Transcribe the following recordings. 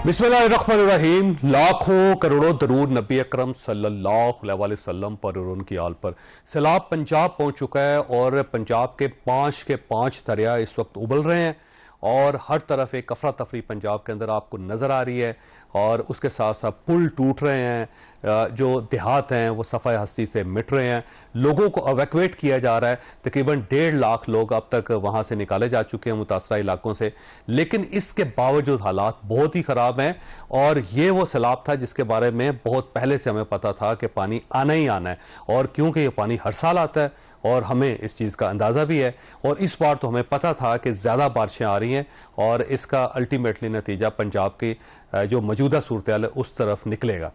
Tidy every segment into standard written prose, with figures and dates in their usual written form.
बिस्मिल्लाहिर्रहमानिर्रहीम। लाखों करोड़ों दरूद नबी अकरम सल्लल्लाहु अलैहि वसल्लम पर और उनकी आल पर। सैलाब पंजाब पहुंच चुका है और पंजाब के पांच दरिया इस वक्त उबल रहे हैं और हर तरफ एक अफरा तफरी पंजाब के अंदर आपको नज़र आ रही है और उसके साथ साथ पुल टूट रहे हैं, जो देहात हैं वो सफ़ाए हस्ती से मिट रहे हैं, लोगों को एवैक्यूएट किया जा रहा है। तकरीबन 1.5 लाख लोग अब तक वहाँ से निकाले जा चुके हैं मुतासरा इलाकों से, लेकिन इसके बावजूद हालात बहुत ही ख़राब हैं। और ये वो सैलाब था जिसके बारे में बहुत पहले से हमें पता था कि पानी आना ही आना है, और क्योंकि ये पानी हर साल आता है और हमें इस चीज़ का अंदाज़ा भी है, और इस बार तो हमें पता था कि ज़्यादा बारिशें आ रही हैं और इसका अल्टीमेटली नतीजा पंजाब की जो मौजूदा सूरत हाल है उस तरफ निकलेगा।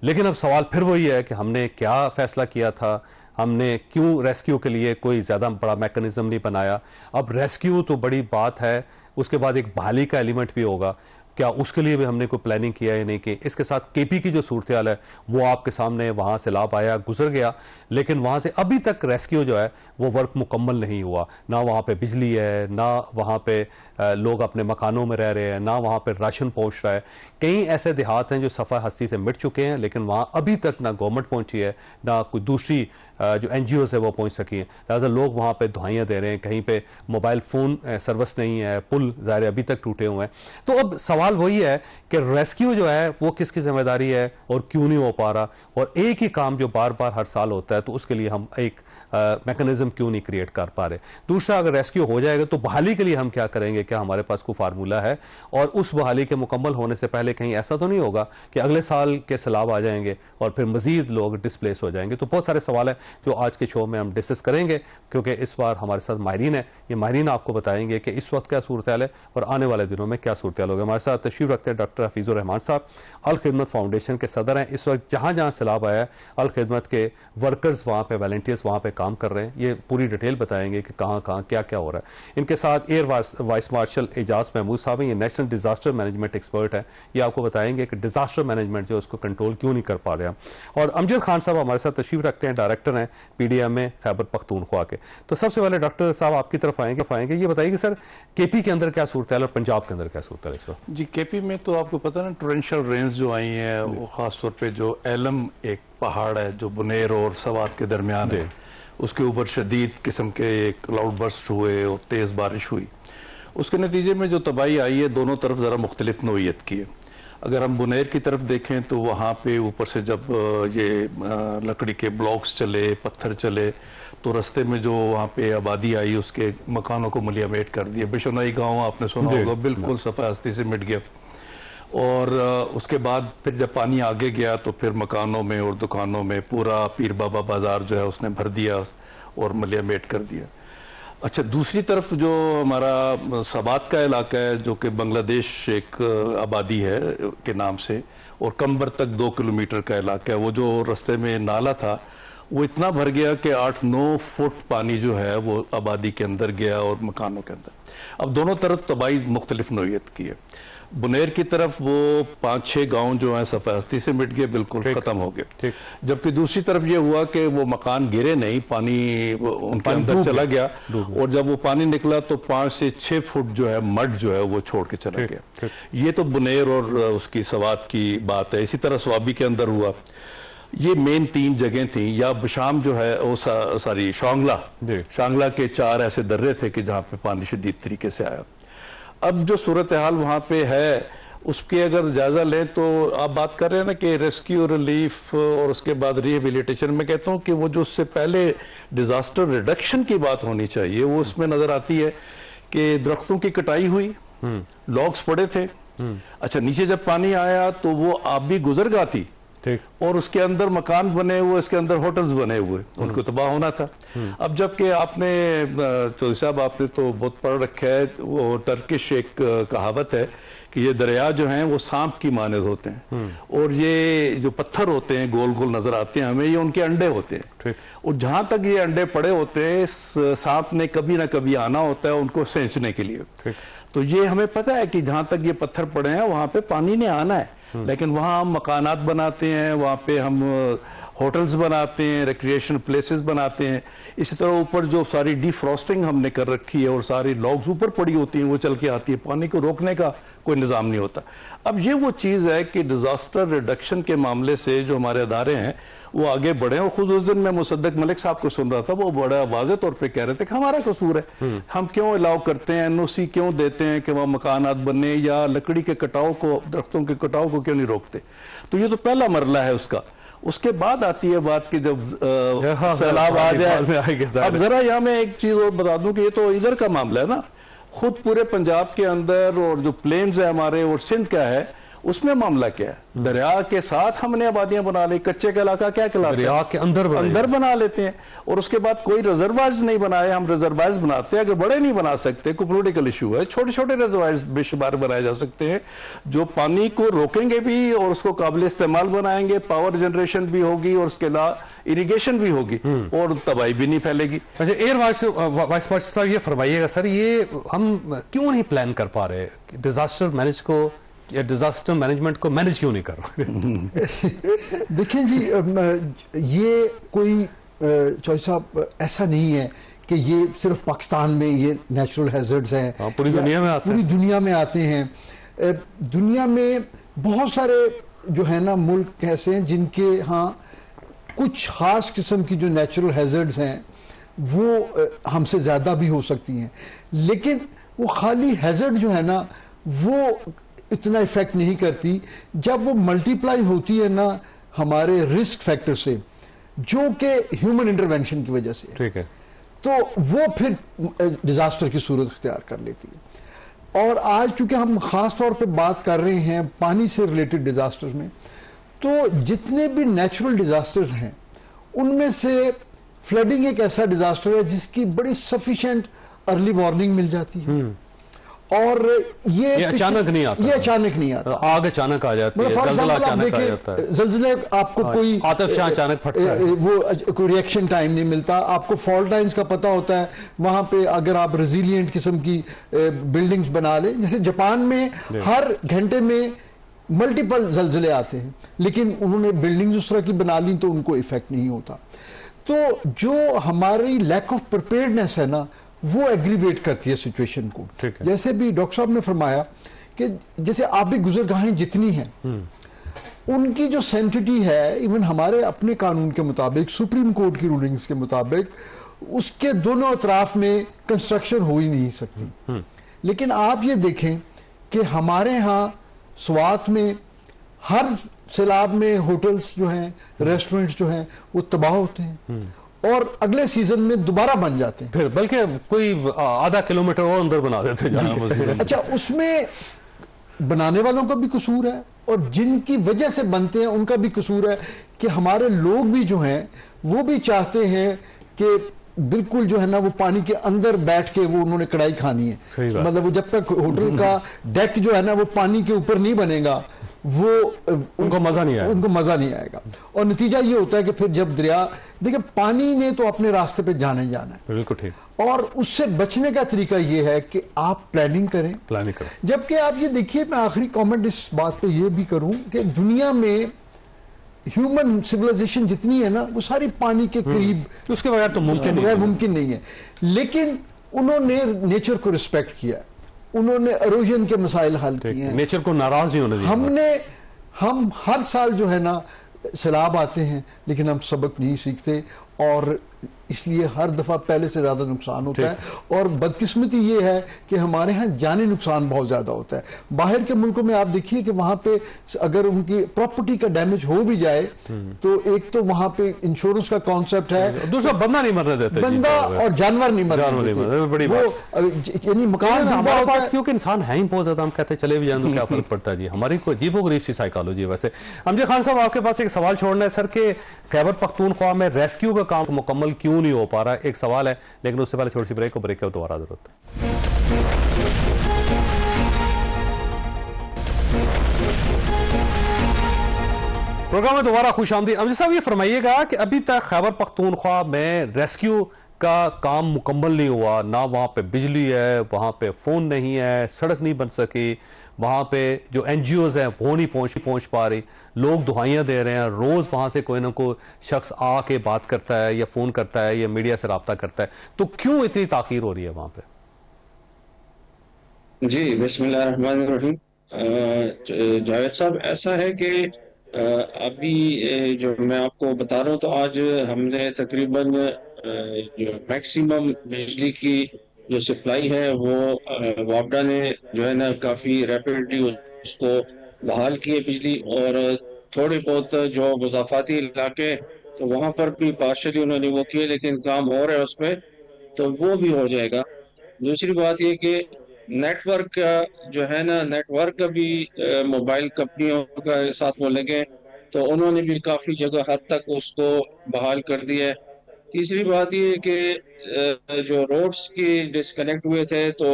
लेकिन अब सवाल फिर वही है कि हमने क्या फ़ैसला किया था, हमने क्यों रेस्क्यू के लिए कोई ज़्यादा बड़ा मैकेनिज़्म नहीं बनाया। अब रेस्क्यू तो बड़ी बात है, उसके बाद एक बहाली का एलिमेंट भी होगा, क्या उसके लिए भी हमने कोई प्लानिंग किया है नहीं कि। इसके साथ केपी की जो सूरत हाल है वो आपके सामने, वहाँ सैलाब आया गुजर गया, लेकिन वहाँ से अभी तक रेस्क्यू जो है वो वर्क मुकम्मल नहीं हुआ। ना वहाँ पे बिजली है, ना वहाँ पे लोग अपने मकानों में रह रहे हैं, ना वहाँ पे राशन पहुँच रहा है। कई ऐसे देहात हैं जो सफ़ा हस्ती से मिट चुके हैं, लेकिन वहाँ अभी तक ना गवर्नमेंट पहुँची है, ना कोई दूसरी जो NGOs है वो पहुँच सकी हैं। लिहाजा लोग वहाँ पे दुआइयाँ दे रहे हैं, कहीं पे मोबाइल फ़ोन सर्विस नहीं है, पुल ज़ाहिर अभी तक टूटे हुए हैं। तो अब सवाल वही है कि रेस्क्यू जो है वो किसकी जिम्मेदारी है और क्यों नहीं हो पा रहा, और एक ही काम जो बार बार हर साल होता है तो उसके लिए हम एक मैकेनिज्म क्यों नहीं क्रिएट कर पा रहे। दूसरा, अगर रेस्क्यू हो जाएगा तो बहाली के लिए हम क्या करेंगे, क्या हमारे पास कोई फार्मूला है, और उस बहाली के मुकम्मल होने से पहले कहीं ऐसा तो नहीं होगा कि अगले साल के सैलाब आ जाएंगे और फिर मजीद लोग डिस्प्लेस हो जाएंगे। तो बहुत सारे सवाल हैं जो आज के शो में हम डिस्कस करेंगे, क्योंकि इस बार हमारे साथ माहिरीन है। ये माहिरीन आपको बताएंगे कि इस वक्त क्या सूरत हाल है और आने वाले दिनों में क्या सूरत हाल होगा। हमारे साथ तशरीफ रखते हैं डॉक्टर हफीजुर रहमान साहब, अल खिदमत फाउंडेशन के सदर हैं। इस वक्त जहाँ जहाँ सैलाब आया है अल खिदमत के वर्कर्स वहाँ पे, वॉलंटियर्स वहाँ पे काम कर रहे हैं। ये पूरी डिटेल बताएंगे कि कहाँ कहाँ क्या क्या हो रहा है। इनके साथ air vice marshal Ejaz Mahmood साहब हैं, ये नेशनल डिजास्टर मैनेजमेंट एक्सपर्ट है। ये आपको बताएंगे कि डिजास्टर मैनेजमेंट जो उसको कंट्रोल क्यों नहीं कर पा रहे हैं। और अमजद खान साहब हमारे साथ तशरीफ रखते हैं, डायरेक्टर हैं PDMA खैबर पख्तूनख्वा के। तो सबसे पहले डॉक्टर साहब आपकी तरफ आएंगे, ये बताइए कि सर KP के अंदर क्या सूरत हाल और पंजाब के अंदर क्या सूरत हाल है जी। KP में तो आपको पता है ना, टोरेंशियल रेंज जो आई है वो खास तौर पे जो एलम एक पहाड़ है जो बुनेर और सवात के दरमियान है, उसके ऊपर शदीद किस्म के क्लाउड बर्स्ट हुए और तेज़ बारिश हुई। उसके नतीजे में जो तबाही आई है दोनों तरफ ज़रा मुख्तलिफ नोयत की है। अगर हम बुनेर की तरफ देखें तो वहाँ पे ऊपर से जब ये लकड़ी के ब्लॉक्स चले, पत्थर चले, तो रास्ते में जो वहाँ पे आबादी आई उसके मकानों को मलियामेट कर दिया। बिशनोई गांव आपने सुना होगा, बिल्कुल सफ़ा हस्ती से मिट गया। और उसके बाद फिर जब पानी आगे गया तो फिर मकानों में और दुकानों में पूरा पीर बाबा बाज़ार जो है उसने भर दिया और मलियामेट कर दिया। अच्छा, दूसरी तरफ जो हमारा सवात का इलाका है जो कि बांग्लादेश एक आबादी है के नाम से, और कंबर तक 2 किलोमीटर का इलाका है, वो जो रास्ते में नाला था वो इतना भर गया कि 8-9 फुट पानी जो है वो आबादी के अंदर गया और मकानों के अंदर। अब दोनों तरफ तबाही मुख्तलिफ नोयत की है। बुनेर की तरफ वो 5-6 गांव जो हैं सफ़ा हस्ती से मिट गए, बिल्कुल ख़त्म हो गए। जबकि दूसरी तरफ ये हुआ कि वो मकान गिरे नहीं, पानी उनके अंदर चला गया, और जब वो पानी निकला तो 5 से 6 फुट जो है मड जो है वो छोड़ के चला गया। ये तो बुनेर और उसकी सवात की बात है। इसी तरह स्वाबी के अंदर हुआ। ये मेन 3 जगह थी। या बशाम जो है वो सारी शांगला के 4 ऐसे दर्रे थे कि जहाँ पे पानी शदीद तरीके से आया। अब जो सूरत हाल वहाँ पे है उसके अगर जायजा लें तो आप बात कर रहे हैं ना कि रेस्क्यू, रिलीफ और उसके बाद रिहेबिलिटेशन, मैं कहता हूँ कि वो जो उससे पहले डिजास्टर रिडक्शन की बात होनी चाहिए वो उसमें नजर आती है कि दरख्तों की कटाई हुई, लॉग्स पड़े थे। अच्छा, नीचे जब पानी आया तो वो आबी गुजरगाह थी और उसके अंदर मकान बने हुए, इसके अंदर होटल्स बने हुए, उनको तबाह होना था। अब जबकि आपने चौधरी साहब आपने तो बहुत पढ़ रखा है, वो टर्किश एक कहावत है कि ये दरिया जो हैं वो सांप की मानद होते हैं, और ये जो पत्थर होते हैं गोल गोल नजर आते हैं हमें, ये उनके अंडे होते हैं। और जहां तक ये अंडे पड़े होते हैं सांप ने कभी ना कभी आना होता है उनको सेंचने के लिए। तो ये हमें पता है कि जहां तक ये पत्थर पड़े हैं वहां पे पानी ने आना है, लेकिन वहाँ हम मकानात बनाते हैं, वहाँ पे हम होटल्स बनाते हैं, रिक्रिएशन प्लेसेस बनाते हैं। इसी तरह ऊपर जो सारी डिफ्रॉस्टिंग हमने कर रखी है और सारी लॉग्स ऊपर पड़ी होती हैं, वो चल के आती है, पानी को रोकने का कोई निज़ाम नहीं होता। अब ये वो चीज़ है कि डिज़ास्टर रिडक्शन के मामले से जो हमारे अदारे हैं वो आगे बढ़े। और खुद उस दिन मैं मुसद्दक मलिक साहब को सुन रहा था, वो बड़ा वाज़े तौर पे कह रहे थे कि हमारा कसूर है, हम क्यों अलाउ करते हैं, एनओसी क्यों देते हैं कि वहाँ मकानात बने, या लकड़ी के कटाव को, दरख्तों के कटाव को क्यों नहीं रोकते। तो ये तो पहला मरला है उसका। उसके बाद आती है बात कि जब सैलाब आ जाए। अब जरा यहाँ मैं एक चीज़ और बता दूं कि ये तो इधर का मामला है ना, खुद पूरे पंजाब के अंदर और जो प्लेन्स है हमारे और सिंध का है, उसमें मामला क्या है। दरिया के साथ हमने आबादियां बना ली, कच्चे का इलाका क्या कहलाता है, दरिया के अंदर बना लेते हैं। और उसके बाद कोई रिजर्वायर्स नहीं बनाए, हम रिजर्वायर्स बनाते हैं, अगर बड़े नहीं बना सकते, कोई पॉलिटिकल इशू है, छोटे छोटे रिजर्वायर्स बेशुमार बनाए जा सकते हैं जो पानी को रोकेंगे भी और उसको काबिल इस्तेमाल बनाएंगे, पावर जनरेशन भी होगी और उसके अलावा इरिगेशन भी होगी और तबाही भी नहीं फैलेगी। अच्छा, एयर वाइस मार्शल साहब ये फरमाइएगा सर, ये हम क्यों नहीं प्लान कर पा रहे, डिजास्टर मैनेजमेंट को मैनेज क्यों नहीं कर रहे? देखिए जी, ये कोई चौधरी साहब ऐसा नहीं है कि ये सिर्फ पाकिस्तान में ये नेचुरल हैजर्ड्स हैं, पूरी दुनिया में आते हैं। पूरी दुनिया में आते हैं। दुनिया में बहुत सारे जो है ना मुल्क ऐसे हैं जिनके यहाँ कुछ खास किस्म की जो नेचुरल हैजर्ड्स हैं वो हमसे ज़्यादा भी हो सकती हैं, लेकिन वो खाली हैजर्ड जो है ना वो इतना इफेक्ट नहीं करती जब वो मल्टीप्लाई होती है ना हमारे रिस्क फैक्टर से, जो कि ह्यूमन इंटरवेंशन की वजह से। ठीक है। तो वो फिर डिजास्टर की सूरत इख्तियार कर लेती है। और आज चूंकि हम खास तौर पे बात कर रहे हैं पानी से रिलेटेड डिजास्टर्स में, तो जितने भी नेचुरल डिजास्टर्स हैं उनमें से फ्लडिंग एक ऐसा डिजास्टर है जिसकी बड़ी सफिशिएंट अर्ली वार्निंग मिल जाती है। और ये अचानक नहीं आता, ये अचानक नहीं आता, आग अचानक आ जाती है, ज़लज़ला अचानक आ जाता है, ज़लज़ले आपको कोई आतिशबाज़ी अचानक फटता है, वो कोई रिएक्शन टाइम नहीं मिलता, आपको फॉल्ट लाइंस का पता होता है। वहां पे अगर आप रेजिलिएंट किस्म की बिल्डिंग्स बना लें, जैसे जापान में हर घंटे में मल्टीपल ज़लज़ले आते हैं, लेकिन उन्होंने बिल्डिंग्स उस तरह की बना ली तो उनको इफेक्ट नहीं होता। तो जो हमारी लैक ऑफ प्रिपेयर्डनेस है ना, वो एग्रीवेट करती है सिचुएशन को। जैसे भी डॉक्टर साहब ने फरमाया कि जैसे आबी गुजरगाहें जितनी हैं उनकी जो सेंटिटी है, इवन हमारे अपने कानून के मुताबिक, सुप्रीम कोर्ट की रूलिंग्स के मुताबिक, उसके दोनों अतराफ में कंस्ट्रक्शन हो ही नहीं सकती। लेकिन आप ये देखें कि हमारे यहाँ स्वात में हर सैलाब में होटल्स जो हैं, रेस्टोरेंट्स जो हैं, वो तबाह होते हैं और अगले सीजन में दोबारा बन जाते हैं, फिर बल्कि कोई आधा किलोमीटर और अंदर बना देते हैं। अच्छा, उसमें बनाने वालों का भी कसूर है और जिनकी वजह से बनते हैं उनका भी कसूर है कि हमारे लोग भी जो हैं वो भी चाहते हैं कि बिल्कुल जो है ना वो पानी के अंदर बैठ के वो उन्होंने कढ़ाई खानी है। मतलब वो जब तक होटल का डेक जो है ना वो पानी के ऊपर नहीं बनेगा वो उनको मजा नहीं आएगा। और नतीजा ये होता है कि फिर जब दरिया, देखिए पानी ने तो अपने रास्ते पे जाना ही जाना है, बिल्कुल ठीक, और उससे बचने का तरीका ये है कि आप प्लानिंग करें। जबकि आप ये देखिए, मैं आखिरी कमेंट इस बात पे ये भी करूं कि दुनिया में ह्यूमन सिविलाइजेशन जितनी है ना वो सारी पानी के करीब, उसके बगैर तो मुमकिन नहीं है। लेकिन उन्होंने नेचर को रिस्पेक्ट किया, उन्होंने एरोजन के मसाइल हल किए हैं, नेचर को नाराज नहीं होने दिया। हम हर साल जो है ना सैलाब आते हैं लेकिन हम सबक नहीं सीखते और इसलिए हर दफा पहले से ज्यादा नुकसान होता है। और बदकिस्मती ये है कि हमारे यहाँ जानी नुकसान बहुत ज्यादा होता है। बाहर के मुल्कों में आप देखिए कि वहां पे अगर उनकी प्रॉपर्टी का डैमेज हो भी जाए तो एक तो वहां पे इंश्योरेंस का कॉन्सेप्ट है, दूसरा बंदा नहीं मरने देते, बंदा और जानवर नहीं मरने देते। यानी मकान हमारे पास क्योंकि इंसान है ही बहुत ज्यादा, हम कहते चले भी जाए तो क्या फर्क पड़ता है जी, हमारी कोई अजीबोगरीब सी साइकोलॉजी है। वैसे अमजद खान साहब, आपके पास एक सवाल छोड़ना है सर के खैबर पख्तूनख्वा में रेस्क्यू का काम मुकम्मल क्यों नहीं हो पा रहा, एक सवाल है, लेकिन उससे पहले छोटी सी ब्रेक के दोबारा जरूरत है। प्रोग्राम में दोबारा खुश आमदीद। अमजद साहब, ये फरमाइएगा कि अभी तक खैबर पख्तूनख्वा में रेस्क्यू का काम मुकम्मल नहीं हुआ, ना वहाँ पे बिजली है, वहाँ पे फ़ोन नहीं है, सड़क नहीं बन सकी, वहाँ पे जो एनजीओज़ हैं वो नहीं पहुँच पा रही, लोग दुहाइयाँ दे रहे हैं, रोज़ वहाँ से कोई ना कोई शख्स आके बात करता है या फ़ोन करता है या मीडिया से रब्ता करता है, तो क्यों इतनी ताख़ीर हो रही है वहाँ पे? जी, बिस्मिल्लाहिर्रहमानिर्रहीम। जावेद साहब, ऐसा है कि अभी जो मैं आपको बता रहा हूँ, तो आज हमने तकरीबन जो मैक्सिमम बिजली की जो सप्लाई है वो वापडा ने जो है ना काफ़ी रैपिडली उसको बहाल की है बिजली। और थोड़े बहुत जो मुज़ाफ़ाती इलाके, तो वहाँ पर भी पार्शली उन्होंने वो किए, लेकिन काम हो रहा है उस पर, तो वो भी हो जाएगा। दूसरी बात ये कि नेटवर्क का जो है ना, नेटवर्क का भी मोबाइल कंपनियों का साथ बोलेंगे, तो उन्होंने भी काफ़ी जगह हद तक उसको बहाल कर दिया है। तीसरी बात ये है कि जो रोड्स की डिस्कनेक्ट हुए थे, तो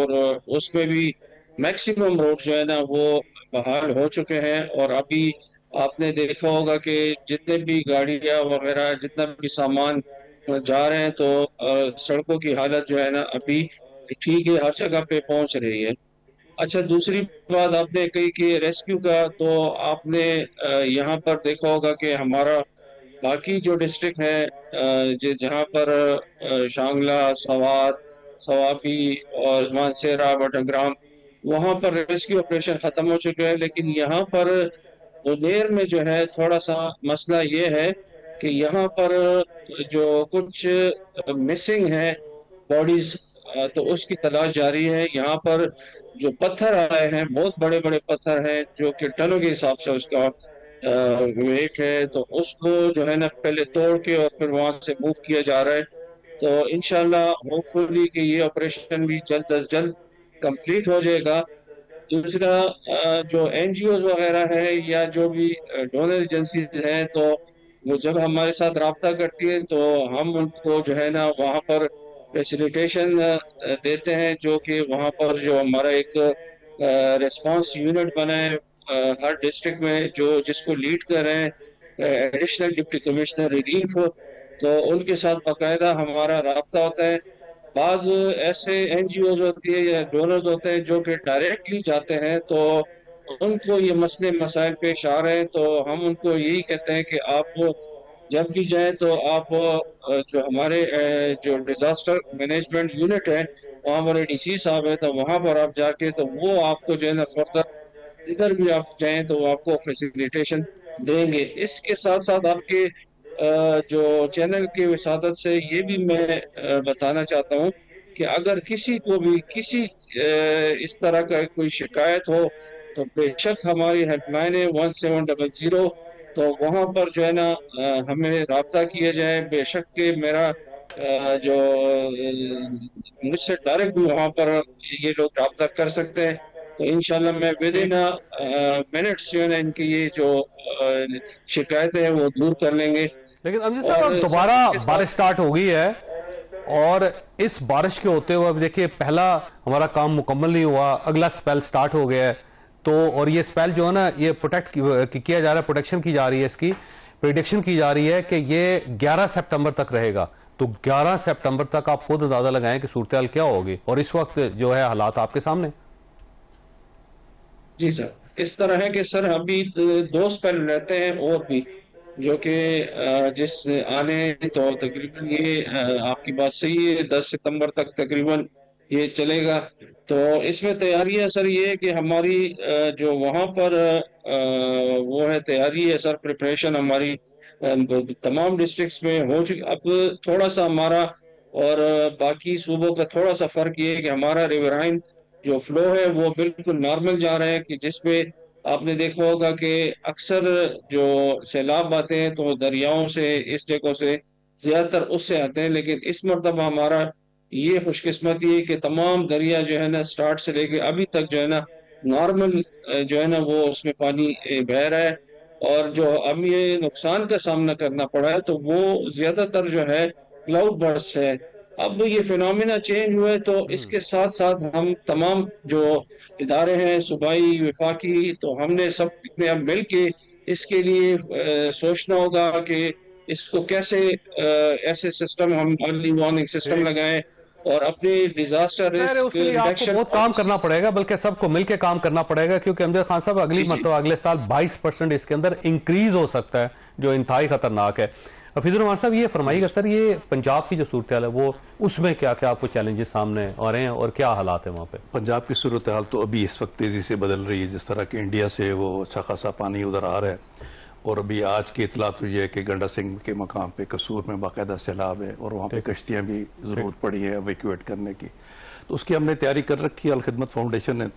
उसमें भी मैक्सिमम रोड जो है ना वो बहाल हो चुके हैं। और अभी आपने देखा होगा कि जितने भी गाड़ियां वगैरह, जितना भी सामान जा रहे हैं, तो सड़कों की हालत जो है ना अभी ठीक है, हर जगह पे पहुंच रही है। अच्छा, दूसरी बात आपने कही कि रेस्क्यू का, तो आपने यहाँ पर देखा होगा कि हमारा बाकी जो डिस्ट्रिक्ट है, जहाँ पर शांगला, सवात, सवाबी और मानसेरा, बटग्राम, वहाँ पर रेस्क्यू ऑपरेशन खत्म हो चुके हैं। लेकिन यहाँ पर मुनेर में जो है थोड़ा सा मसला ये है कि यहाँ पर जो कुछ मिसिंग है बॉडीज, तो उसकी तलाश जारी है। यहाँ पर जो पत्थर आए हैं, बहुत बड़े बड़े पत्थर हैं, जो कि टनों के हिसाब से उसका वेट है, तो उसको जो है ना पहले तोड़ के और फिर वहां से मूव किया जा रहा है। तो इंशाल्लाह होपफुली कि ये ऑपरेशन भी जल्द अज जल्द कंप्लीट हो जाएगा। दूसरा, जो एनजीओज वगैरह है या जो भी डोनर एजेंसीज हैं, तो वो जब हमारे साथ रब्ता करती है, तो हम उनको जो है ना वहाँ पर फैसिलिटेशन देते हैं, जो कि वहाँ पर जो हमारा एक रिस्पांस यूनिट बना है हर डिस्ट्रिक्ट में, जो जिसको लीड कर रहे हैं एडिशनल डिप्टी कमिश्नर रिलीफ, तो उनके साथ बाकायदा हमारा रब्ता होता है। बाज ऐसे एनजीओज होती है या डोनर्स होते हैं जो कि डायरेक्टली जाते हैं, तो उनको ये मसले मसाइल पेश आ रहे हैं, तो हम उनको यही कहते हैं कि आप जब भी जाएं, तो आप जो हमारे जो डिजास्टर मैनेजमेंट यूनिट है, वहाँ हमारे डीसी साहब है, तो वहाँ पर आप जाके, तो वो आपको जो है ना फर्दर इधर भी आप चाहें तो वो आपको फैसिलिटेशन देंगे। इसके साथ साथ आपके जो चैनल की विसादत से ये भी मैं बताना चाहता हूँ कि अगर किसी को भी किसी इस तरह का कोई शिकायत हो, तो बेशक हमारी हेल्पलाइन है 1700, तो वहाँ पर जो है ना हमें रब्ता किया जाए। बेशक के मेरा जो मुझसे डायरेक्ट भी वहाँ पर ये लोग रब्ता कर सकते हैं, तो इंशाल्लाह मैं विद इन मिनट्स जो है ना इनकी ये जो शिकायतें हैं वो दूर कर लेंगे। लेकिन अमजद साहब, अब और दोबारा बारिश स्टार्ट हो गई है, और इस बारिश के होते हुए अब देखिए पहला हमारा काम मुकम्मल नहीं हुआ, अगला स्पेल स्टार्ट हो गया है, तो और ये स्पेल जो है ना ये प्रोटेक्ट किया जा रहा है, प्रोटेक्शन की जा रही है, इसकी प्रिडिक्शन की जा रही है कि ये 11 सितंबर तक रहेगा। तो 11 सितंबर तक आप खुद अंदाजा लगाएं कि सूरत हाल क्या होगी, और इस वक्त जो है हालात आपके सामने। जी सर, इस तरह है कि सर अभी 2 स्पेल रहते हैं और भी, जो कि जिस आने, तो तकरीबन ये आपकी बात सही है, 10 सितंबर तक तकरीबन ये चलेगा। तो इसमें तैयारी है सर, ये है कि हमारी जो वहाँ पर वो है तैयारी है सर, प्रिपरेशन हमारी तमाम डिस्ट्रिक्ट्स में हो चुकी। अब थोड़ा सा हमारा और बाकी सूबों का थोड़ा सा फर्क ये है कि हमारा रिवराइन जो फ्लो है वो बिल्कुल नॉर्मल जा रहा है, कि जिसपे आपने देखा होगा कि अक्सर जो सैलाब आते हैं तो दरियाओं से, इस जगहों से ज्यादातर उससे आते हैं। लेकिन इस मरतबा हमारा ये खुशकिस्मती है कि तमाम दरिया जो है ना स्टार्ट से लेके अभी तक जो है ना नॉर्मल जो है ना वो उसमें पानी बह रहा है। और जो अब ये नुकसान का सामना करना पड़ा है, तो वो ज्यादातर जो है क्लाउड बर्स्ट है। अब ये फिनोमिना चेंज हुए, तो इसके साथ साथ हम तमाम जो इदारे हैं, सूबाई, विफाकी, तो हमने सब ने अब मिल के इसके लिए सोचना होगा कि इसको कैसे ऐसे सिस्टम हम अर्ली वार्निंग सिस्टम लगाएं और अपने डिजास्टर खैर रिस्क उसके लिए आपको रिडक्शन बहुत काम करना पड़ेगा, बल्कि सबको मिलकर काम करना पड़ेगा, क्योंकि अमजद खान साहब अगली मतलब अगले साल 22% इसके अंदर इंक्रीज हो सकता है, जो इंतहाई खतरनाक है। हफीजुर रहमान साहब ये फरमाइएगा सर, ये पंजाब की जो सूरत हाल है वो उसमें क्या क्या आपको चैलेंजेस सामने आ रहे हैं और क्या हालात है वहाँ पे? पंजाब की सूरत हाल तो अभी इस वक्त तेज़ी से बदल रही है। जिस तरह के इंडिया से वो अच्छा खासा पानी उधर आ रहा है, और अभी आज की इतला तो ये है कि गंडा सिंह के मकाम पे कसूर में बाकायदा सैलाब है और वहाँ पे कश्तियाँ भी ज़रूरत पड़ी है एवेक्यूएट करने की, तो उसकी हमने तैयारी कर रखी है। अल खिदमत फाउंडेशन ने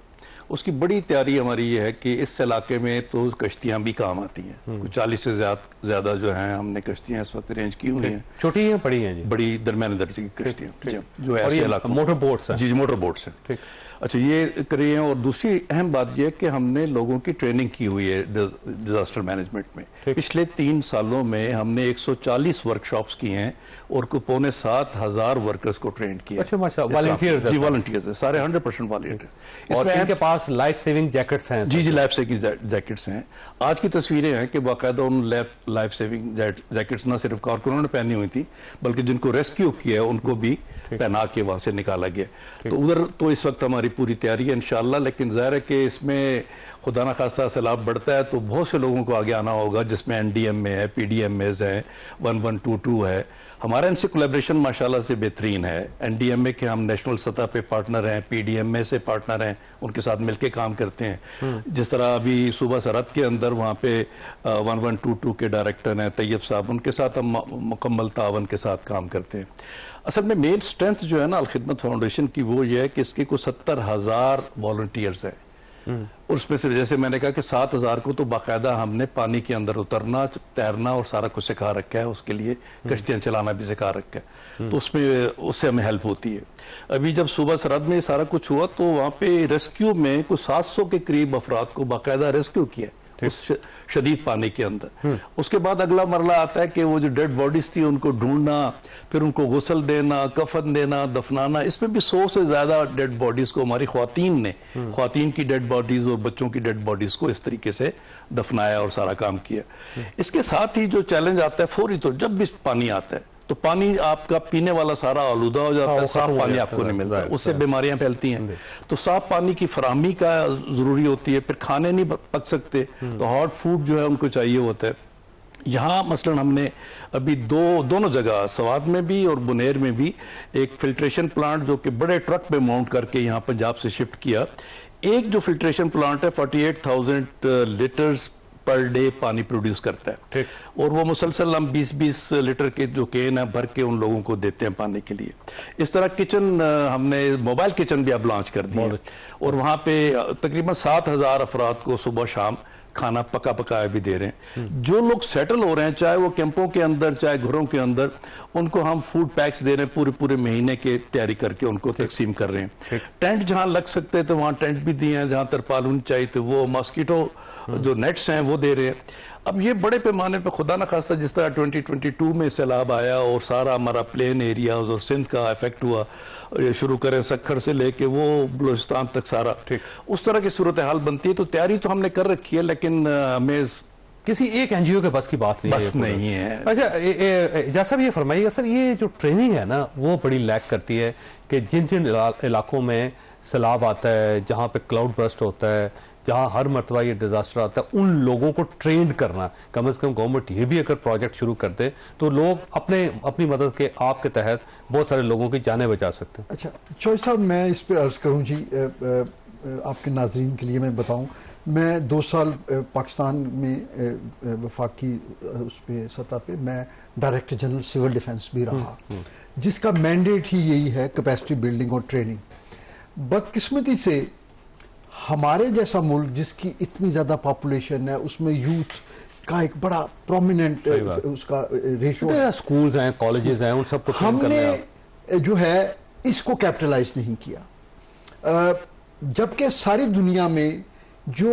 उसकी बड़ी तैयारी हमारी ये है कि इस इलाके में तो कश्तियाँ भी काम आती हैं। कुछ 40 से ज़्यादा जो हैं हमने कश्तियाँ इस वक्त अरेंज की हुई हैं। छोटी हैं बड़ी हैं जी? बड़ी दरमियाने दर्जे की कश्तियाँ जो ऐसे इलाकों, मोटर बोट्स हैं। जी मोटर बोट्स हैं। अच्छा, ये करी है। और दूसरी अहम बात यह है कि हमने लोगों की ट्रेनिंग की हुई है डिजास्टर मैनेजमेंट में। पिछले 3 सालों में हमने 140 वर्कशॉप्स की हैं और को 7,500 वर्कर्स को ट्रेन किया। अच्छा माशाल्लाह, वॉलंटियर्स? जी वॉलंटियर्स है सारे, 100% वॉलंटियर। और इनके पास लाइफ सेविंग जैकेट्स हैं? जी लाइफ सेविंग जैकेट्स हैं। आज की तस्वीरें हैं कि बाकायदा उन लाइफ सेविंग जैकेट्स न सिर्फ कारकुनों ने पहनी हुई थी, बल्कि जिनको रेस्क्यू किया है उनको भी पहना के वहां से निकाला गया। तो उधर तो इस वक्त हमारी पूरी तैयारी है इंशाल्लाह। लेकिन जाहिर है कि इसमें खुदा न खासा सैलाब बढ़ता है तो बहुत से लोगों को आगे आना होगा, जिसमें NDM है, PDMAs है, 1122 है। हमारा इनसे कोलैबोरेशन माशाल्लाह से बेहतरीन है। NDMA के हम नेशनल सतह पे पार्टनर हैं, PDMA से पार्टनर हैं, उनके साथ मिलके काम करते हैं। जिस तरह अभी सूबा सरहद के अंदर वहाँ पे 1122 के डायरेक्टर हैं तैयब साहब, उनके साथ हम मुकम्मल तावन के साथ काम करते हैं। असल में मेन स्ट्रेंथ जो है ना अल खिदमत फाउंडेशन की, वो ये है कि इसके कुछ 70,000 वॉलंटियर्स हैं। उसमें से जैसे मैंने कहा कि 7,000 को तो बाकायदा हमने पानी के अंदर उतरना, तैरना और सारा कुछ सिखा रखा है, उसके लिए कश्तियाँ चलाना भी सिखा रखा है। तो उसमें उससे हमें हेल्प होती है। अभी जब सूबा सरहद में सारा कुछ हुआ तो वहाँ पे रेस्क्यू में कुछ 700 के करीब अफराद को बाकायदा रेस्क्यू किया उस शदीद पानी के अंदर। उसके बाद अगला मरला आता है कि वो जो डेड बॉडीज थी उनको ढूंढना, फिर उनको गुस्ल देना, कफन देना, दफनाना। इसमें भी 100 से ज्यादा डेड बॉडीज को हमारी ख्वातीन की डेड बॉडीज और बच्चों की डेड बॉडीज को इस तरीके से दफनाया और सारा काम किया। इसके साथ ही जो चैलेंज आता है फौरी, तो जब भी पानी आता है तो पानी आपका पीने वाला सारा आलूदा हो जाता है, साफ पानी आपको नहीं मिलता, उससे बीमारियां फैलती हैं। तो साफ पानी की फराहमी का जरूरी होती है। फिर खाने नहीं पक सकते तो हॉट फूड जो है उनको चाहिए होता है। यहाँ मसलन हमने अभी दोनों जगह सवाद में भी और बुनेर में भी एक फिल्ट्रेशन प्लांट जो कि बड़े ट्रक पे माउंट करके यहाँ पंजाब से शिफ्ट किया। एक जो फिल्ट्रेशन प्लांट है 48,000 लीटर्स पर डे पानी प्रोड्यूस करता है, और वो मुसलसल हम 20-20 लीटर के जो केन है भर के उन लोगों को देते हैं पानी के लिए। इस तरह किचन हमने मोबाइल किचन भी अब लॉन्च कर दिया और वहाँ पे तकरीबन 7,000 अफराद को सुबह शाम खाना पका पकाया भी दे रहे हैं। जो लोग सेटल हो रहे हैं, चाहे वो कैंपों के अंदर चाहे घरों के अंदर, उनको हम फूड पैक्स दे रहे हैं, पूरे महीने के तैयारी करके उनको तकसीम कर रहे हैं। टेंट जहां लग सकते थे वहां टेंट भी दिए हैं, जहां तरपाल होनी चाहिए थे वो मॉस्किटो जो नेट्स हैं वो दे रहे हैं। अब ये बड़े पैमाने पे खुदा न खास्ता जिस तरह 2022 में सैलाब आया और सारा हमारा प्लेन एरिया और सिंध का इफेक्ट हुआ, शुरू करें सखर से लेके वो बलूचिस्तान तक सारा, उस तरह की सूरत हाल बनती है। तो तैयारी तो हमने कर रखी है, लेकिन हमें किसी एक NGO के बस की बात नहीं है। अच्छा जैसा भी ये फरमाइएगा सर, ये जो ट्रेनिंग है ना वो बड़ी लैक करती है कि जिन जिन इलाकों में सैलाब आता है, जहाँ पे क्लाउड बर्स्ट होता है, जहाँ हर मरतबा ये डिजास्टर आता है, उन लोगों को ट्रेंड करना, कम से कम गवर्नमेंट ये भी अगर प्रोजेक्ट शुरू कर दे तो लोग अपनी मदद के आपके तहत बहुत सारे लोगों की जानें बचा सकते हैं। अच्छा चौधरी साहब, मैं इस पे अर्ज करूँ जी, आपके नाजरीन के लिए मैं बताऊँ, मैं 2 साल पाकिस्तान में वफाकी उस पे सतह पे मैं डायरेक्टर जनरल सिविल डिफेंस भी रहा, जिसका मैंडेट ही यही है कैपेसिटी बिल्डिंग और ट्रेनिंग। बदकिस्मती से हमारे जैसा मुल्क जिसकी इतनी ज़्यादा पॉपुलेशन है, उसमें यूथ का एक बड़ा प्रोमिनेंट उसका रेशियो, स्कूल्स हैं, कॉलेजेस हैं, उन सबको हमने जो है इसको कैपिटलाइज नहीं किया। जबकि सारी दुनिया में जो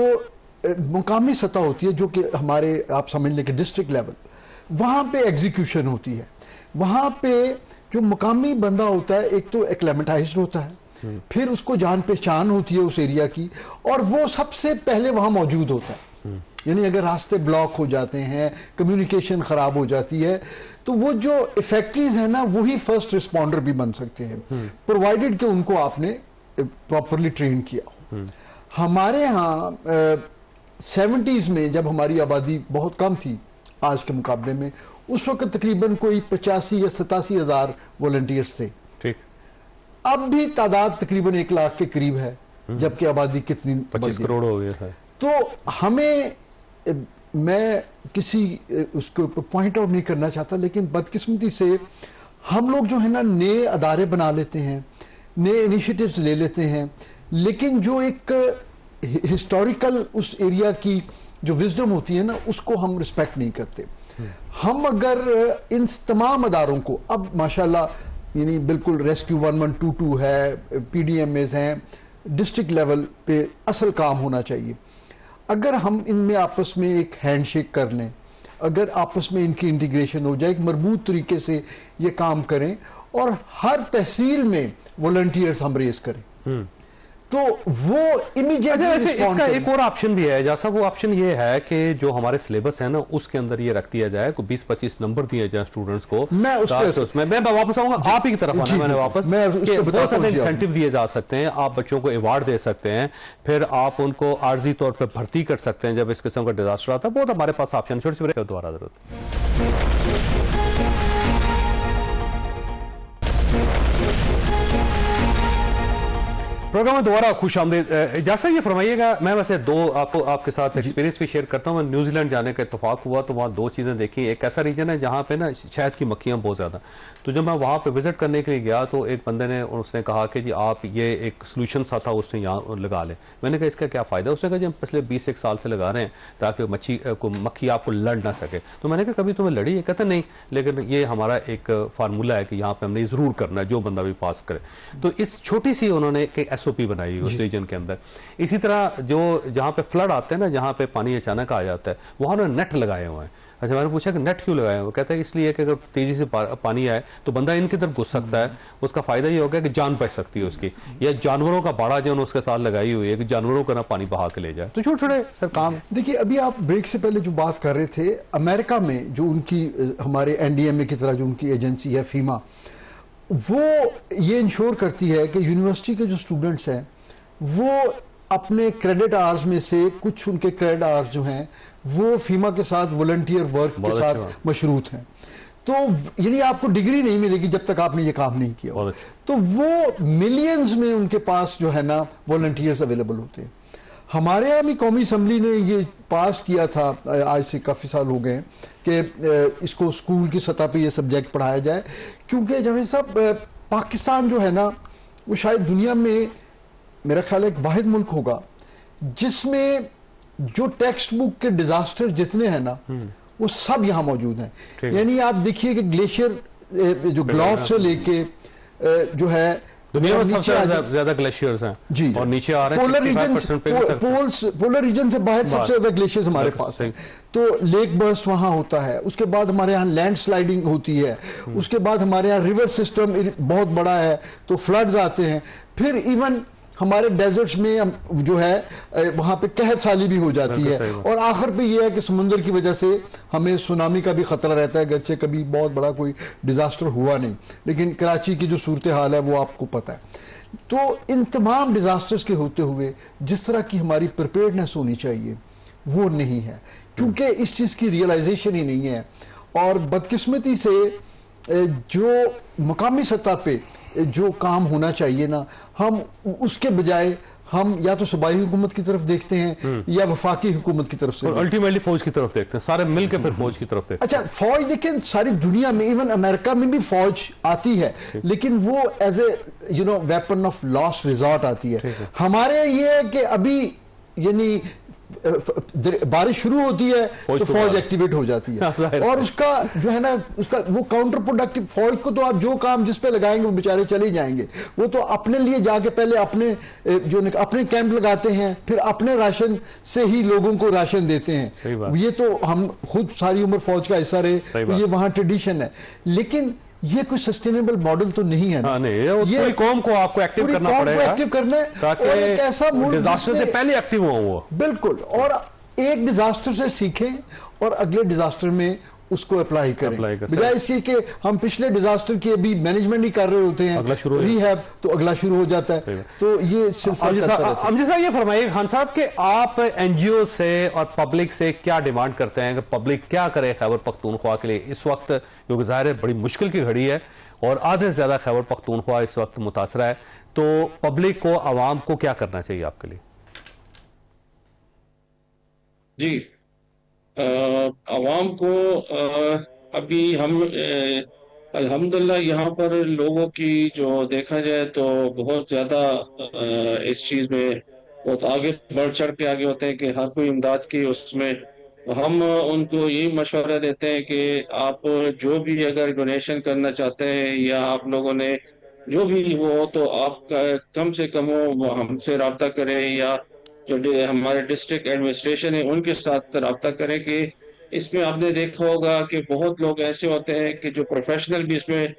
मुकामी सतह होती है, जो कि हमारे आप समझ लें कि डिस्ट्रिक्ट लेवल, वहाँ पे एग्जीक्यूशन होती है। वहाँ पे जो मुकामी बंदा होता है, एक तो एक्लेमेटाइज्ड होता है, फिर उसको जान पहचान होती है उस एरिया की, और वो सबसे पहले वहाँ मौजूद होता है। यानी अगर रास्ते ब्लॉक हो जाते हैं, कम्युनिकेशन खराब हो जाती है, तो वो जो इफेक्टिव है ना वही फर्स्ट रिस्पॉन्डर भी बन सकते हैं, प्रोवाइडेड कि उनको आपने प्रॉपरली ट्रेन किया हो। हमारे यहाँ 70s में जब हमारी आबादी बहुत कम थी आज के मुकाबले में, उस वक्त तकरीबन कोई 85 या 87 हज़ार वॉलंटियर्स थे। ठीक। अब भी तादाद तकरीबन 1 लाख के करीब है, जबकि आबादी कितनी 25 करोड़ हो गया है। तो हमें, मैं किसी उसके ऊपर पॉइंट आउट नहीं करना चाहता, लेकिन बदकिस्मती से हम लोग जो है ना नए अदारे बना लेते हैं, नए इनिशिएटिव्स ले लेते हैं, लेकिन जो एक हिस्टोरिकल उस एरिया की जो विजडम होती है ना उसको हम रिस्पेक्ट नहीं करते। हम अगर इन तमाम अदारों को, अब माशाल्लाह यानी बिल्कुल रेस्क्यू 1122 है, PDMAs हैं, डिस्ट्रिक्ट लेवल पे असल काम होना चाहिए। अगर हम इनमें आपस में एक हैंडशेक कर लें, अगर आपस में इनकी इंटीग्रेशन हो जाए, एक मजबूत तरीके से ये काम करें और हर तहसील में वॉलंटियर्स हम रेस करें, तो वो इमीडिएटली। वैसे इसका एक और ऑप्शन भी है, जैसा वो ऑप्शन ये है कि जो हमारे सिलेबस है ना उसके अंदर ये रख दिया जाए, को 20-25 नंबर दिए जाए स्टूडेंट्स को। मैं वापस आऊंगा आप ही की तरफ आना, मैंने वापस बहुत सारे इंसेंटिव दिए जा सकते हैं, आप बच्चों को अवार्ड दे सकते हैं, फिर आप उनको आर्जी तौर पर भर्ती कर सकते हैं जब इस किस्म का डिजास्टर आता है। बहुत हमारे पास ऑप्शन। छोटे से दोबारा जरूरत। प्रोग्राम में दोबारा खुश आमदीद। जैसा ये फरमाइएगा, मैं वैसे दो आपके साथ एक्सपीरियंस भी शेयर करता हूँ। न्यूजीलैंड जाने का इत्तेफाक हुआ तो वहाँ दो चीज़ें देखी। एक ऐसा रीजन है जहाँ पे ना शहद की मक्खियाँ बहुत ज़्यादा, तो जब मैं वहाँ पे विजिट करने के लिए गया तो एक बंदे ने, उसने कहा कि जी आप ये एक सोल्यूशन सा था उसने यहाँ लगा ले। मैंने कहा इसका क्या फ़ायदा? उसने कहा जी हम पिछले 20 साल से लगा रहे हैं ताकि मक्खी आपको लड़ ना सके। तो मैंने कहा कभी तुम्हें लड़ी है? कहते नहीं, लेकिन ये हमारा एक फार्मूला है कि यहाँ पे हमने ज़रूर करना है जो बंदा भी पास करे। तो इस छोटी सी उन्होंने एक SOP बनाई उस रीजन के अंदर। इसी तरह जो जहाँ पे फ्लड आते हैं ना, जहाँ पे पानी अचानक आ जाता है, वहाँ उन्होंने नेट लगाए हुए हैं। अच्छा, मैंने पूछा कि नेट क्यों लगाए? वो कहते हैं इसलिए कि अगर तेजी से पानी आए तो बंदा इनकी तरफ घुस सकता है, उसका फायदा ये होगा कि जान बच सकती है उसकी, या जानवरों का बाड़ा जो उसके साथ लगाई हुई है कि जानवरों का ना पानी बहा के ले जाए। तो छोटे छोटे सर काम। देखिए, अभी आप ब्रेक से पहले जो बात कर रहे थे, अमेरिका में जो उनकी हमारे NDMA की तरह जो उनकी एजेंसी है FEMA, वो ये इंश्योर करती है कि यूनिवर्सिटी के जो स्टूडेंट्स हैं वो अपने क्रेडिट आवर्स में से कुछ, उनके क्रेडिट आवर्स जो हैं वो FEMA के साथ वॉलंटियर वर्क के साथ मशरूत हैं। तो यानी आपको डिग्री नहीं मिलेगी जब तक आपने ये काम नहीं किया। तो वो मिलियंस में उनके पास जो है ना वॉलंटियर्स अवेलेबल होते हैं। हमारे यहाँ भी कौमी असम्बली ने ये पास किया था, आज से काफ़ी साल हो गए, कि इसको स्कूल की सतह पे ये सब्जेक्ट पढ़ाया जाए, क्योंकि जब सब पाकिस्तान जो है ना वो शायद दुनिया में मेरा ख्याल एक वाहिद मुल्क होगा जिसमें जो टेक्स्ट बुक के डिजास्टर जितने हैं ना वो सब यहाँ मौजूद हैं। यानी आप देखिए कि ग्लेशियर जो ग्लोव से लेके जो है दुनिया में सबसे ज्यादा ग्लेशियर्स हैं जी, और नीचे आ रहे हैं पोलर रीजन से बाहर सबसे ज्यादा ग्लेशियर्स हमारे पास हैं। तो लेक बर्स्ट वहां होता है, उसके बाद हमारे यहाँ लैंड स्लाइडिंग होती है, उसके बाद हमारे यहाँ रिवर सिस्टम बहुत बड़ा है तो फ्लड्स आते हैं, फिर इवन हमारे डेजर्ट्स में जो है वहां पे कहत साली भी हो जाती है, और आखिर पे ये है कि समुद्र की वजह से हमें सुनामी का भी खतरा रहता है। गरचे कभी बहुत बड़ा कोई डिजास्टर हुआ नहीं, लेकिन कराची की जो सूरत हाल है वो आपको पता है। तो इन तमाम डिजास्टर्स के होते हुए जिस तरह की हमारी प्रिपेयर्डनेस होनी चाहिए वो नहीं है, क्योंकि इस चीज की रियलाइजेशन ही नहीं है। और बदकिस्मती से जो मकामी सतह पे जो काम होना चाहिए ना, हम उसके बजाय हम या तो सूबाई हुकूमत की तरफ देखते हैं या वफाकी हुकूमत की तरफ से, और अल्टीमेटली फौज की तरफ देखते हैं, सारे मिलकर फिर फौज की तरफ देखते हैं। अच्छा, फौज देखें सारी दुनिया में, इवन अमेरिका में भी फौज आती है, लेकिन वो as a weapon of last resort आती है। हमारे ये है कि अभी यानी बारिश शुरू होती है तो फौज एक्टिवेट हो जाती है, और उसका जो है ना उसका वो काउंटर प्रोडक्टिव। फौज को तो आप जो काम जिस पे लगाएंगे वो बेचारे चले जाएंगे, वो तो अपने लिए जाके पहले अपने कैंप लगाते हैं, फिर अपने राशन से ही लोगों को राशन देते हैं। ये तो हम खुद सारी उम्र फौज का हिस्सा रहे, तो ये वहां ट्रेडिशन है, लेकिन ये कोई सस्टेनेबल मॉडल तो नहीं है ना। ये पूरी कौम को आपको एक्टिव करना पड़ेगा, एक्टिव करना है, ताकि डिजास्टर से पहले एक्टिव हो वो। बिल्कुल। और एक डिजास्टर से सीखें और अगले डिजास्टर में उसको अप्लाई करें, बजाय इसके कि हम पिछले डिजास्टर की अभी मैनेजमेंट ही कर रहे होते हैं, रीहैब, तो अगला शुरू हो जाता है। तो ये सिलसिला अमजद साहब, ये फरमाइए खान साहब कि आप एनजीओ से और पब्लिक से क्या डिमांड करते हैं कि पब्लिक क्या करे खैबर पख्तूनख्वा के लिए इस वक्त, क्योंकि ज़ाहिर है बड़ी मुश्किल की घड़ी है और आधे से ज्यादा खैबर पख्तूनख्वा इस वक्त मुतासरा है, तो पब्लिक को, आवाम को क्या करना चाहिए आपके लिए? जी, आवाम को अभी हम अल्हम्दुलिल्लाह यहाँ पर लोगों की जो देखा जाए तो बहुत ज़्यादा इस चीज़ में बहुत आगे बढ़ चढ़ के आगे होते हैं कि हर कोई इमदाद की उसमें हम उनको यही मशवरा देते हैं कि आप जो भी अगर डोनेशन करना चाहते हैं या आप लोगों ने जो भी वो तो आप कम से कम वो हमसे रब्ता करें या जो हमारे डिस्ट्रिक्ट एडमिनिस्ट्रेशन है उनके साथ रब्ता करें कि इसमें आपने देखा होगा कि बहुत लोग ऐसे होते हैं कि जो प्रोफेशनल भी इसमें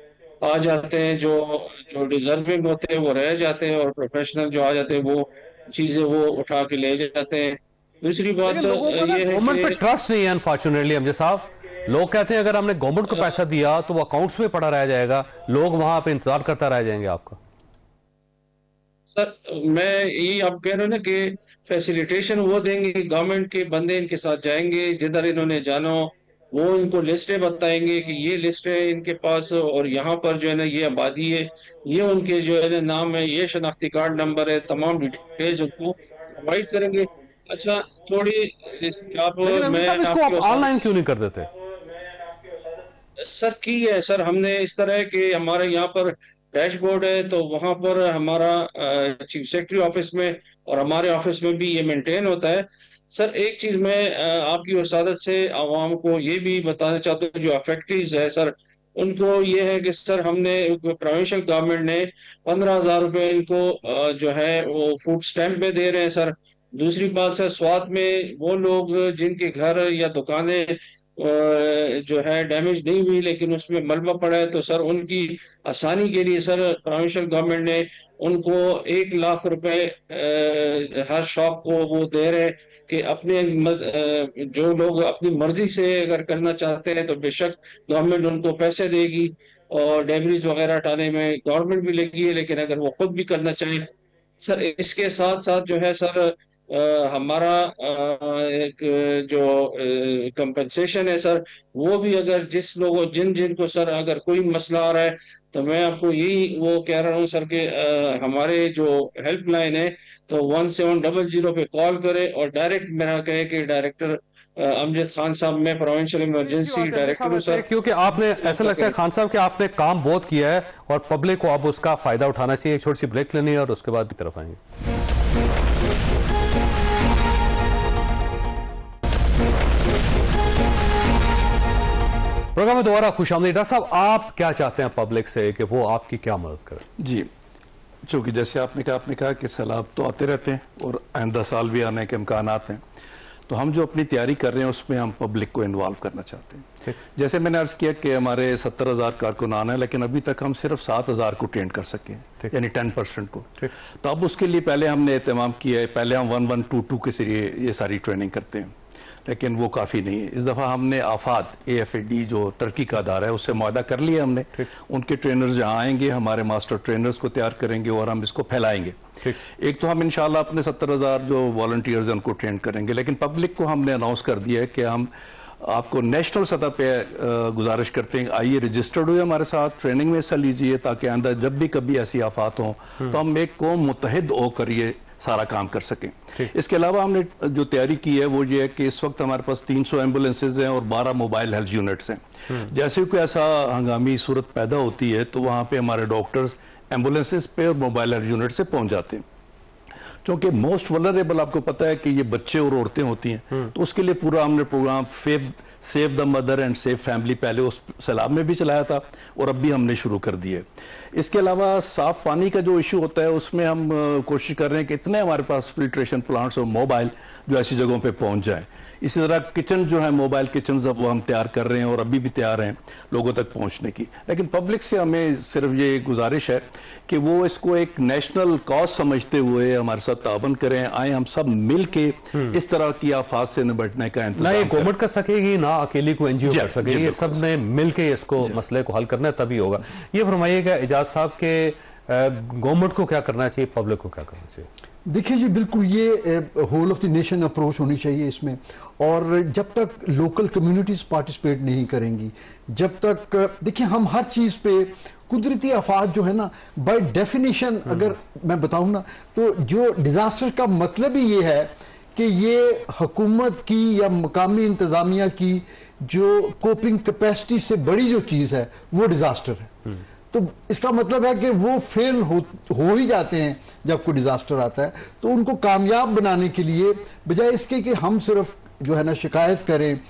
आ जाते हैं, जो जो डिजर्विंग होते हैं वो रह जाते हैं और प्रोफेशनल जो आ जाते हैं वो चीजें वो उठा के ले जाते हैं। दूसरी बात ये है गवर्नमेंट पे ट्रस्ट नहीं है अनफॉर्चुनेटली अमजद साहब। लोग कहते हैं अगर हमने गवर्नमेंट को पैसा दिया तो वो अकाउंट्स में पड़ा रह जाएगा, लोग वहां पे इंतजार करता रह जाएंगे आपका। सर मैं यही आप कह रहे हो ना कि फैसिलिटेशन वो देंगे, गवर्नमेंट के बंदे इनके साथ जाएंगे जिधर इन्होंने जाना हो, वो इनको लिस्टें बताएंगे कि ये लिस्ट है इनके पास और यहाँ पर जो है ना ये आबादी है, ये उनके जो है ना नाम है, ये शनाख्ती कार्ड नंबर है, तमाम डिटेल्स उनको प्रोवाइड करेंगे। अच्छा थोड़ी आप ऑनलाइन क्यों नहीं कर देते? सर की है सर, हमने इस तरह के हमारे यहाँ पर डैशबोर्ड है तो वहां पर हमारा चीफ सेक्रेटरी ऑफिस में और हमारे ऑफिस में भी ये मेंटेन होता है। सर एक चीज मैं आपकी वसादत से आवाम को ये भी बताना चाहता हूँ, जो अफेक्टीज है सर उनको ये है कि सर हमने प्रोविंशियल गवर्नमेंट ने 15,000 रुपए इनको जो है वो फूड स्टैम्प में दे रहे हैं सर। दूसरी बात सर स्वात में वो लोग जिनके घर या दुकानें जो है डैमेज नहीं हुई लेकिन उसमें मलबा पड़ा है, तो सर उनकी आसानी के लिए सर प्रोविंशियल गवर्नमेंट ने उनको 1 लाख रुपए हर शॉप को वो दे रहे हैं कि अपने जो लोग अपनी मर्जी से अगर करना चाहते हैं तो बेशक गवर्नमेंट उनको पैसे देगी और डेब्रीज वगैरह हटाने में गवर्नमेंट भी लगी है, लेकिन अगर वो खुद भी करना चाहें सर इसके साथ साथ जो है सर हमारा एक जो कंपनसेशन है सर वो भी अगर जिस लोगों जिन को सर अगर कोई मसला आ रहा है तो मैं आपको यही वो कह रहा हूँ सर कि हमारे जो हेल्पलाइन है तो 1700 पे कॉल करें और डायरेक्ट मेरा कहे कि डायरेक्टर अमजद खान साहब, मैं प्रोविंशियल इमरजेंसी डायरेक्टर हूँ सर। क्योंकि आपने ऐसा लगता है खान साहब कि आपने काम बहुत किया है और पब्लिक को अब उसका फायदा उठाना चाहिए। एक छोटी सी ब्रेक लेनी है और उसके बाद की तरफ आएंगे। प्रोग्राम में दोबारा खुशामदीद। डॉक्टर साहब आप क्या चाहते हैं पब्लिक से कि वो आपकी क्या मदद करें? जी, चूंकि जैसे आपने कहा कि सैलाब तो आते रहते हैं और आइंदा साल भी आने के इम्कानात हैं, तो हम जो अपनी तैयारी कर रहे हैं उसमें हम पब्लिक को इन्वॉल्व करना चाहते हैं। जैसे मैंने अर्ज किया कि हमारे 70,000 कारकुनान हैं लेकिन अभी तक हम सिर्फ 7,000 को ट्रेन कर सके, यानी 10% को। तो अब उसके लिए पहले हमने एहतमाम किया है, पहले हम 1122 के जरिए ये सारी ट्रेनिंग करते हैं लेकिन वो काफ़ी नहीं है। इस दफ़ा हमने आफाद AFAD जो टर्की का अदारा है उससे मुआहदा कर लिया हमने। उनके ट्रेनर्स जहाँ आएंगे हमारे मास्टर ट्रेनर्स को तैयार करेंगे और हम इसको फैलाएंगे। एक तो हम इंशाल्लाह अपने 70,000 जो वॉलंटियर्स हैं उनको ट्रेन करेंगे, लेकिन पब्लिक को हमने अनाउंस कर दिया है कि हम आपको नेशनल सतह पे गुजारिश करते हैं आइए रजिस्टर्ड हुए हमारे साथ, ट्रेनिंग में हिस्सा लीजिए ताकि आइंदा जब भी कभी ऐसी आफात हों तो हम एक कौम मुतहद होकर ये सारा काम कर सकें। इसके अलावा हमने जो तैयारी की है वो ये है कि इस वक्त हमारे पास 300 एम्बुलेंसेज हैं और 12 मोबाइल हेल्थ यूनिट्स हैं। जैसे कोई ऐसा हंगामी सूरत पैदा होती है तो वहाँ पे हमारे डॉक्टर्स एम्बुलेंसेज पे और मोबाइल हेल्थ यूनिट से पहुँच जाते हैं। क्योंकि मोस्ट वल्नरेबल आपको पता है कि ये बच्चे और औरतें होती हैं, तो उसके लिए पूरा हमने programme save the mother and save family पहले उस सैलाब में भी चलाया था और अब भी हमने शुरू कर दिए। इसके अलावा साफ पानी का जो इशू होता है उसमें हम कोशिश कर रहे हैं कि इतने हमारे पास फिल्ट्रेशन प्लांट्स और मोबाइल जो ऐसी जगहों पे पहुंच जाएं। इसी तरह किचन जो है, मोबाइल किचन अब वो हम तैयार कर रहे हैं और अभी भी तैयार हैं लोगों तक पहुंचने की। लेकिन पब्लिक से हमें सिर्फ ये गुजारिश है कि वो इसको एक नेशनल कॉज समझते हुए हमारे साथ ताबन करें, आए हम सब मिल के इस तरह की आफात से निपटने का इंतजाम। ना ये गवर्नमेंट कर सकेगी, ना अकेली को एनजीओ कर सकेगी, ये सब ने मिल के इसको मसले को हल करना है, तभी होगा। ये फरमाइएगा एजाज साहब के गवर्नमेंट को क्या करना चाहिए, पब्लिक को क्या करना चाहिए? देखिए जी, बिल्कुल ये whole of the nation approach होनी चाहिए इसमें। और जब तक लोकल कम्युनिटीज पार्टिसिपेट नहीं करेंगी, जब तक देखिए हम हर चीज पे कुदरती आफात जो है ना, बाय डेफिनेशन अगर मैं बताऊं ना, तो जो डिजास्टर का मतलब ही ये है कि ये हुकूमत की या मकामी इंतजामिया की जो कोपिंग कैपेसिटी से बड़ी जो चीज है वो डिजास्टर है। तो इसका मतलब है कि वो फेल हो ही जाते हैं जब कोई डिजास्टर आता है। तो उनको कामयाब बनाने के लिए बजाय इसके कि हम सिर्फ जो है ना शिकायत करें,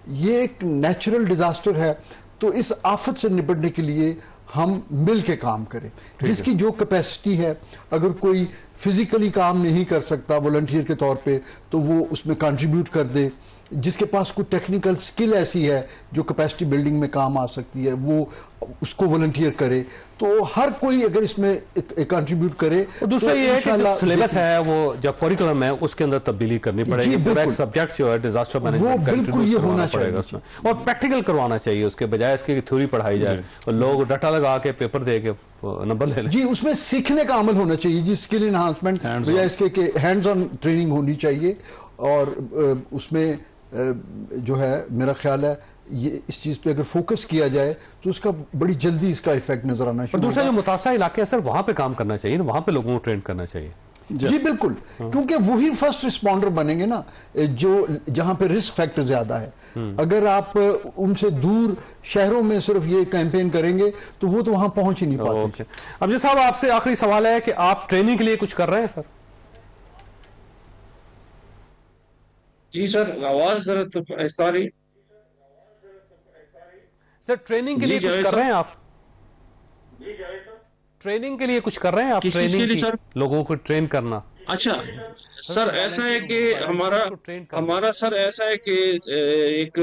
ये एक नेचुरल डिजास्टर है, तो इस आफत से निपटने के लिए हम मिल के काम करें। जिसकी जो कैपेसिटी है, अगर कोई फिजिकली काम नहीं कर सकता वॉलंटियर के तौर पे, तो वो उसमें कंट्रीब्यूट कर दे। जिसके पास कोई टेक्निकल स्किल ऐसी है जो कैपेसिटी बिल्डिंग में काम आ सकती है, वो उसको वॉलंटियर करे। तो हर कोई अगर इसमें कंट्रीब्यूट करे। और दूसरा तो ये है कि जो सिलेबस है वो जो करिकुलम है उसके अंदर तब्दीली करनी पड़ेगी। पूरा एक सब्जेक्ट जो है डिजास्टर मैनेजमेंट का बिल्कुल ये होना चाहिए उसमें, और प्रैक्टिकल करवाना चाहिए उसके बजाय इसकी थ्योरी पढ़ाई जाए और लोग डाटा लगा के पेपर दे के नंबर ले लें। जी, उसमें सीखने का अमल होना चाहिए जी, स्किल इनहांसमेंट बजाय इसके हैंड्स ऑन ट्रेनिंग होनी चाहिए। और उसमें जो है मेरा ख्याल है ये इस चीज पे अगर फोकस किया जाए तो उसका बड़ी जल्दी इसका इफेक्ट नजर आना शुरू। दूसरा जो मुतासा इलाके सर, वहां पे काम करना चाहिए ना, वहां पे लोगों को ट्रेन करना चाहिए। जी बिल्कुल, क्योंकि वही फर्स्ट रिस्पॉन्डर बनेंगे ना, जो जहां पे रिस्क फैक्टर ज्यादा है। अगर आप उनसे दूर शहरों में सिर्फ ये कैंपेन करेंगे तो वो तो वहां पहुंच ही नहीं पाते। अमजद साहब, आपसे आखिरी सवाल है कि आप ट्रेनिंग के लिए कुछ कर रहे हैं सर? जी सर, आवाज जरा तो ऐसा रही सर। ट्रेनिंग के लिए कुछ कर रहे हैं आप? ट्रेनिंग के लिए कुछ कर रहे हैं आप? ट्रेनिंग के लिए सर, लोगों को ट्रेन करना। अच्छा सर, ऐसा है कि हमारा सर ऐसा है कि एक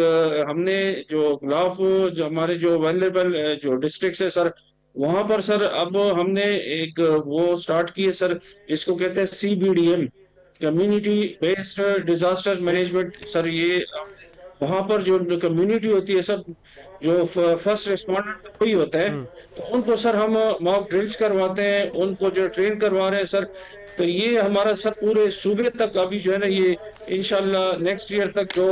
हमने जो ग्राफ जो हमारे जो वेलेबल जो डिस्ट्रिक्ट है सर, वहां पर सर अब हमने एक वो स्टार्ट की है सर, जिसको कहते हैं CBDM, community based disaster management. Sir ये वहां पर जो कम्युनिटी होती है सर, जो फर्स्ट रिस्पॉन्डर तो वही होता है, तो उनको सर हम मॉक ड्रिल्स करवाते हैं, उनको जो ट्रेन करवा रहे हैं सर। तो ये हमारा सर पूरे सूबे तक अभी जो है ना, ये इंशाल्लाह नेक्स्ट ईयर तक जो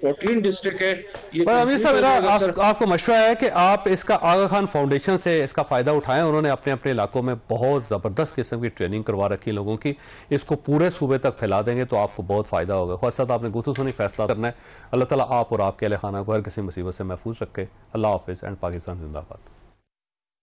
14 डिस्ट्रिक्ट है ये। अमीर साहब, मेरा आपको मशवरा है कि आप इसका आगा खान फाउंडेशन से इसका फायदा उठाएं। उन्होंने अपने अपने इलाकों में बहुत जबरदस्त किस्म की ट्रेनिंग करवा रखी है लोगों की, इसको पूरे सूबे तक फैला देंगे तो आपको बहुत फायदा होगा। ख्वाजा आपने गुफ्तगू फैसला करना है। अल्लाह ताला आप और आपके अहल खाना को हर किसी मुसीबत से महफूज रखे। अल्लाह हाफिज़ एंड पाकिस्तान जिंदाबाद।